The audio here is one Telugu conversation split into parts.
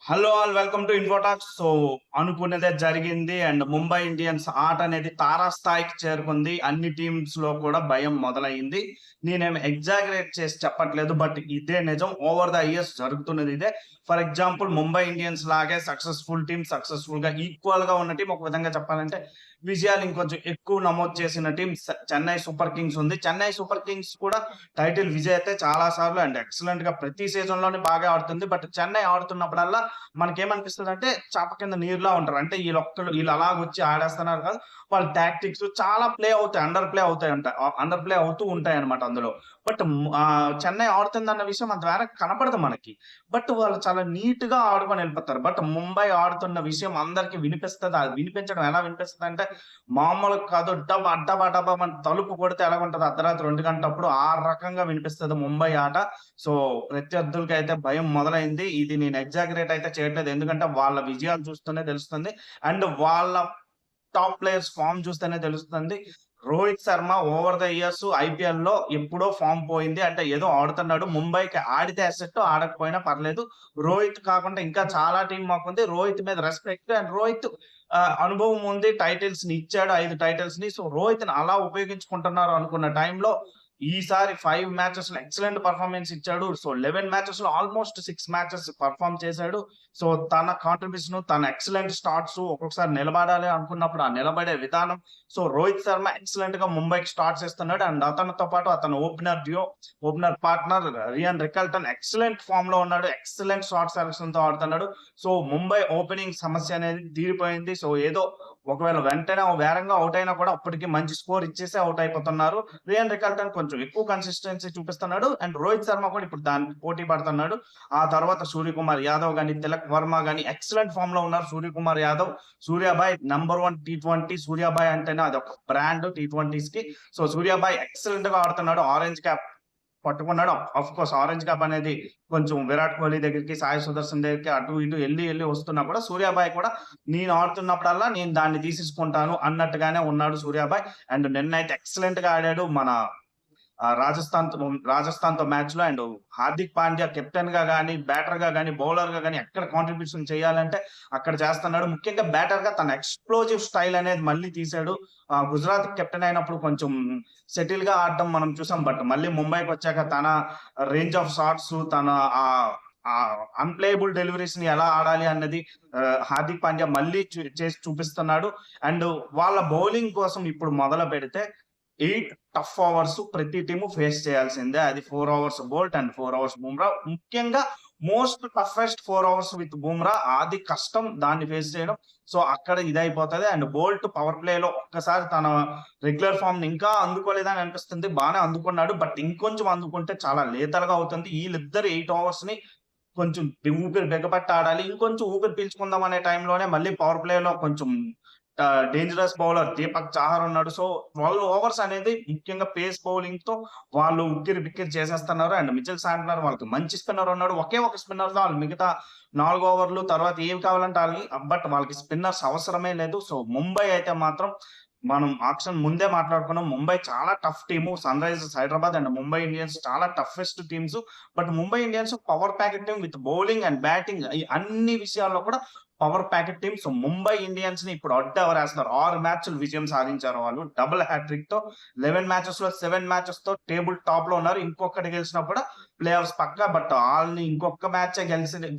Hello all welcome to ఇన్ఫోటాక్స్. So అనుకున్నదే జరిగింది అండ్ ముంబై ఇండియన్స్ ఆట అనేది తారాస్థాయికి చేరుకుంది. అన్ని టీమ్స్ లో కూడా భయం మొదలైంది. నేనేమి ఎగ్జాగరేట్ చేసి చెప్పట్లేదు, బట్ ఇదే నిజం. ఓవర్ ద ఇయర్స్ జరుగుతున్నది ఇదే. ఫర్ ఎగ్జాంపుల్ ముంబై ఇండియన్స్ లాగే సక్సెస్ఫుల్ టీమ్, సక్సెస్ఫుల్ గా ఈక్వల్ గా ఉన్న టీం, ఒక విధంగా చెప్పాలంటే విజయాలు ఇంకొంచెం ఎక్కువ నమోదు చేసిన టీం చెన్నై సూపర్ కింగ్స్ ఉంది. చెన్నై సూపర్ కింగ్స్ కూడా టైటిల్ విజేతే చాలా సార్లు అండ్ ఎక్సలెంట్ గా ప్రతి సీజన్ లోనే బాగా ఆడుతుంది. బట్ చెన్నై ఆడుతున్నప్పుడల్లా మనకేమనిపిస్తుంది అంటే చాప కింద నీరులా ఉంటారు. అంటే వీళ్ళు అలాగొచ్చి ఆడేస్తున్నారు కాదు, వాళ్ళ టాక్టిక్స్ చాలా ప్లే అవుతాయి, అండర్ ప్లే అవుతూ ఉంటాయి అనమాట అందులో. బట్ చెన్నై ఆడుతుందన్న విషయం అంత వేరే కనపడదు మనకి. బట్ వాళ్ళు చాలా నీట్ గా ఆడుకొని వెళ్ళిపోతారు. బట్ ముంబై ఆడుతున్న విషయం అందరికి వినిపిస్తుంది. అది వినిపించడం ఎలా వినిపిస్తుంది అంటే మామూలు కాదు. డబ్బా డబ్బా మన తలుపు కొడితే ఎలాగుంటది అర్ధరాత్రి 2 గంటప్పుడు, ఆ రకంగా వినిపిస్తుంది ముంబై ఆట. సో ప్రత్యర్థులకి అయితే భయం మొదలైంది. ఇది నేను ఎగ్జాగరేట్ అయితే చేయట్లేదు, ఎందుకంటే వాళ్ళ విజయాలు చూస్తూనే తెలుస్తుంది అండ్ వాళ్ళ టాప్ ప్లేయర్స్ ఫామ్ చూస్తేనే తెలుస్తుంది. Rohit Sharma over the years IPL లో ఎప్పుడో ఫామ్ పోయింది. అంటే ఏదో ఆడుతున్నాడు, ముంబైకి ఆడితే అసెట్, ఆడకపోయినా పర్లేదు. రోహిత్ కాకుండా ఇంకా చాలా టీం మాకుంది. రోహిత్ మీద రెస్పెక్ట్ అండ్ రోహిత్ అనుభవం ఉంది. టైటిల్స్ ని ఇచ్చాడు, 5 టైటిల్స్ ని. సో రోహిత్ ని అలా ఉపయోగించుకుంటున్నారు అనుకున్న టైంలో ఈసారి 5 మ్యాచెస్ లో ఎక్సలెంట్ పర్ఫార్మెన్స్ ఇచ్చాడు. సో 11 మ్యాచెస్ లో ఆల్మోస్ట్ 6 మ్యాచెస్ పర్ఫార్మ్ చేశాడు. సో తన కాంట్రిబ్యూషన్, తన ఎక్సలెంట్ స్టార్ట్స్, ఒక్కొక్కసారి నిలబడాలి అనుకున్నప్పుడు ఆ నిలబడే విధానం. సో రోహిత్ శర్మ ఎక్సలెంట్ గా ముంబైకి స్టార్ట్స్ ఇస్తున్నాడు అండ్ అతనితో పాటు అతను opener partner Ryan Rickelton excellent form లో ఉన్నాడు. ఎక్సలెంట్ షార్ట్ సెలక్షన్ తో ఆడుతున్నాడు. సో ముంబై ఓపెనింగ్ సమస్య అనేది తీరిపోయింది. సో ఏదో ఒకవేళ వెంటనే వేరంగా అవుట్ అయినా కూడా అప్పటికి మంచి స్కోర్ ఇచ్చేసి అవుట్ అయిపోతున్నారు. రియాన్ రికల్టన్ కొంచెం ఎక్కువ కన్సిస్టెన్సీ చూపిస్తున్నాడు అండ్ రోహిత్ శర్మ కూడా ఇప్పుడు దానికి పోటీ పడుతున్నాడు. ఆ తర్వాత సూర్యకుమార్ యాదవ్ గాని, తిలక్ వర్మ గాని ఎక్సలెంట్ ఫామ్ లో ఉన్నారు. Suryakumar Yadav, సూర్యాబాయ్ number 1 T20. సూర్యాబాయ్ అంటేనే అదొక బ్రాండ్ T20s కి. సో సూర్యాబాయ్ ఎక్సలెంట్ గా ఆడుతున్నాడు. ఆరెంజ్ క్యాప్ పట్టుకున్నాడు. ఆఫ్ కోర్స్ ఆరెంజ్ కప్ అనేది కొంచెం విరాట్ కోహ్లీ దగ్గరికి, సాయి సుదర్శన్ దగ్గరికి అటు ఇటు ఎళ్లి వస్తున్నా కూడా సూర్యాబాయ్ కూడా నేను ఆడుతున్నప్పుడల్లా నేను దాన్ని తీసేసుకుంటాను అన్నట్టుగానే ఉన్నాడు సూర్యాబాయ్. అండ్ నిన్నైతే ఎక్సలెంట్ గా ఆడాడు మన రాజస్థాన్ తో మ్యాచ్ లో. అండ్ హార్దిక్ పాండ్యా కెప్టెన్ గా గానీ, బ్యాటర్ గా గానీ, బౌలర్ గా గానీ ఎక్కడ కాంట్రిబ్యూషన్ చేయాలంటే అక్కడ చేస్తున్నాడు. ముఖ్యంగా బ్యాటర్ గా తన ఎక్స్ప్లోజివ్ స్టైల్ అనేది మళ్ళీ తీశాడు. గుజరాత్ కెప్టెన్ అయినప్పుడు కొంచెం సెటిల్ గా ఆడడం మనం చూసాం. బట్ మళ్ళీ ముంబైకి వచ్చాక తన రేంజ్ ఆఫ్ షాట్స్, తన అన్ప్లేయబుల్ డెలివరీస్ ని ఎలా ఆడాలి అన్నది హార్దిక్ పాండ్యా మళ్ళీ చేసి చూపిస్తున్నాడు. అండ్ వాళ్ళ బౌలింగ్ కోసం ఇప్పుడు మొదలు పెడితే 8 టఫ్ ఓవర్స్ ప్రతి టీము ఫేస్ చేయాల్సిందే. అది 4 overs Boult and 4 overs Bumrah. ముఖ్యంగా most toughest 4 overs with Bumrah. అది కష్టం దాన్ని ఫేస్ చేయడం. సో అక్కడ ఇదైపోతది. అండ్ బోల్ట్ పవర్ ప్లే లో ఒక్కసారి తన రెగ్యులర్ ఫామ్ ని ఇంకా అందుకోలేదని అనిపిస్తుంది. బానే అందుకున్నాడు, బట్ ఇంకొంచెం అందుకుంటే చాలా లేతల్ గా అవుతుంది. వీళ్ళిద్దరు 8 ఓవర్స్ ని కొంచెం ఊపిరి బిగపట్టి ఆడాలి. ఇంకొంచెం ఊపిరి పీల్చుకుందాం అనే టైంలోనే మళ్ళీ పవర్ ప్లే లో కొంచెం డేంజరస్ బౌలర్ దీపక్ చాహర్ ఉన్నాడు. సో 12 ఓవర్స్ అనేది ముఖ్యంగా పేస్ బౌలింగ్ తో వాళ్ళు ఉక్కిరి బిక్కిరి చేసేస్తున్నారు. అండ్ మిచెల్ శాంట్నర్ వాళ్ళకి మంచి స్పిన్నర్ ఉన్నాడు. ఒకే ఒక స్పిన్నర్ తో వాళ్ళు మిగతా 4 ఓవర్లు తర్వాత ఏం కావాలంటే బట్ వాళ్ళకి స్పిన్నర్స్ అవసరమే లేదు. సో ముంబై అయితే మాత్రం మనం ఆక్షన్ ముందే మాట్లాడుకున్నాం. ముంబై చాలా tough team. Sunrisers Hyderabad and Mumbai Indians చాలా toughest teams. But Mumbai Indians power packet team with bowling and batting, ఈ అన్ని విషయాల్లో కూడా power packet team. So Mumbai Indians ని ఇప్పుడు అడ్డెవరేస్తున్నారు. 6 మ్యాచ్లు విజయం సాధించారు వాళ్ళు డబుల్ హ్యాట్రిక్ తో. 11 మ్యాచెస్ లో 7 మ్యాచెస్ తో టేబుల్ టాప్ లో ఉన్నారు. ఇంకొకటి గెలిచినా కూడా ప్లే ఆఫ్స్ పక్కా. బట్ వాళ్ళని ఇంకొక మ్యాచ్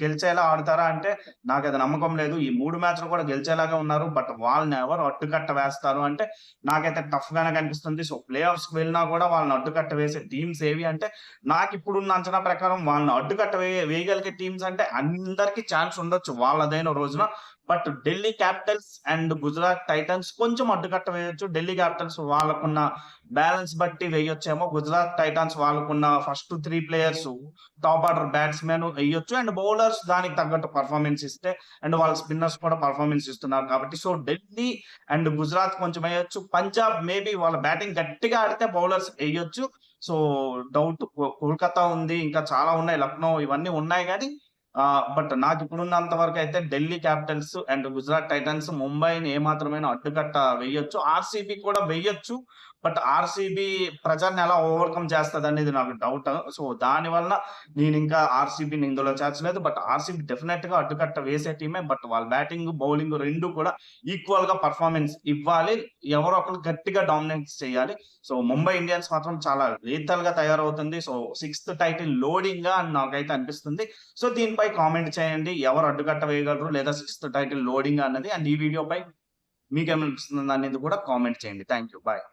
గెలిచేలా ఆడతారా అంటే నాకు అది నమ్మకం లేదు. ఈ 3 మ్యాచ్లు కూడా గెలిచేలాగా ఉన్నారు. బట్ వాళ్ళని ఎవరు అడ్డుకట్ట వేస్తారు అంటే నాకైతే టఫ్ గానే కనిపిస్తుంది. సో ప్లే ఆఫ్స్ కి వెళ్ళినా కూడా వాళ్ళని అడ్డుకట్ట వేసే టీమ్స్ ఏవి అంటే నాకు ఇప్పుడున్న అంచనా ప్రకారం వాళ్ళని అడ్డుకట్ట వేయగలిగే టీమ్స్ అంటే అందరికి ఛాన్స్ ఉండొచ్చు వాళ్ళదైన రోజున. But Delhi Capitals and Gujarat Titans కొంచెం అడ్డుకట్ట వేయొచ్చు. ఢిల్లీ క్యాపిటల్స్ వాళ్ళకున్న బ్యాలెన్స్ బట్టి వేయొచ్చేమో. గుజరాత్ టైటన్స్ వాళ్ళకున్న first 3 players top order batsmen వేయొచ్చు. అండ్ బౌలర్స్ దానికి తగ్గట్టు పర్ఫార్మెన్స్ ఇస్తే అండ్ వాళ్ళ స్పిన్నర్స్ కూడా పర్ఫార్మెన్స్ ఇస్తున్నారు కాబట్టి సో ఢిల్లీ అండ్ గుజరాత్ కొంచెం వేయొచ్చు. పంజాబ్ మేబీ వాళ్ళ బ్యాటింగ్ గట్టిగా ఆడితే బౌలర్స్ వేయొచ్చు. So doubt. కోల్కతా ఉంది, ఇంకా చాలా ఉన్నాయి, లక్నో, ఇవన్నీ ఉన్నాయి కానీ బట్ నాకు ఇప్పుడున్నంత వరకు అయితే Delhi Capitals and Gujarat Titans ముంబైని ఏమాత్రమైనా అడ్డుకట్ట వేయొచ్చు. ఆర్సీబీ కూడా వేయొచ్చు. బట్ ఆర్సీబీ ప్రెజర్‌ని ఎలా ఓవర్‌కమ్ చేస్తదనేది నాకు డౌట్. సో, దాని వలన నేనింకా ఆర్సీబీని ఇందులో చేర్చలేదు. బట్ ఆర్సీబీ డెఫినెట్‌గా అడ్డుకట్ట వేసే టీమే. బట్ వాళ్ళ బ్యాటింగ్, బౌలింగ్ 2 కూడా ఈక్వల్‌గా పెర్ఫార్మన్స్ ఇవ్వాలి. ఎవరో ఒకళ్ళు గట్టిగా డామినేట్ చేయాలి. సో, ముంబై ఇండియన్స్ మాత్రం చాలా లీథల్‌గా తయారవుతుంది. సో, 6థ్ టైటిల్ లోడింగా అని నాకైతే అనిపిస్తుంది. సో, దీనిపై కామెంట్ చేయండి. ఎవరు అడ్డుకట్ట వేయగలరు లేదా 6థ్ టైటిల్ లోడింగా అన్నది. అండ్ ఈ వీడియోపై మీకేమనిపిస్తుంది అనేది కూడా కామెంట్ చేయండి. Thank you. బాయ్.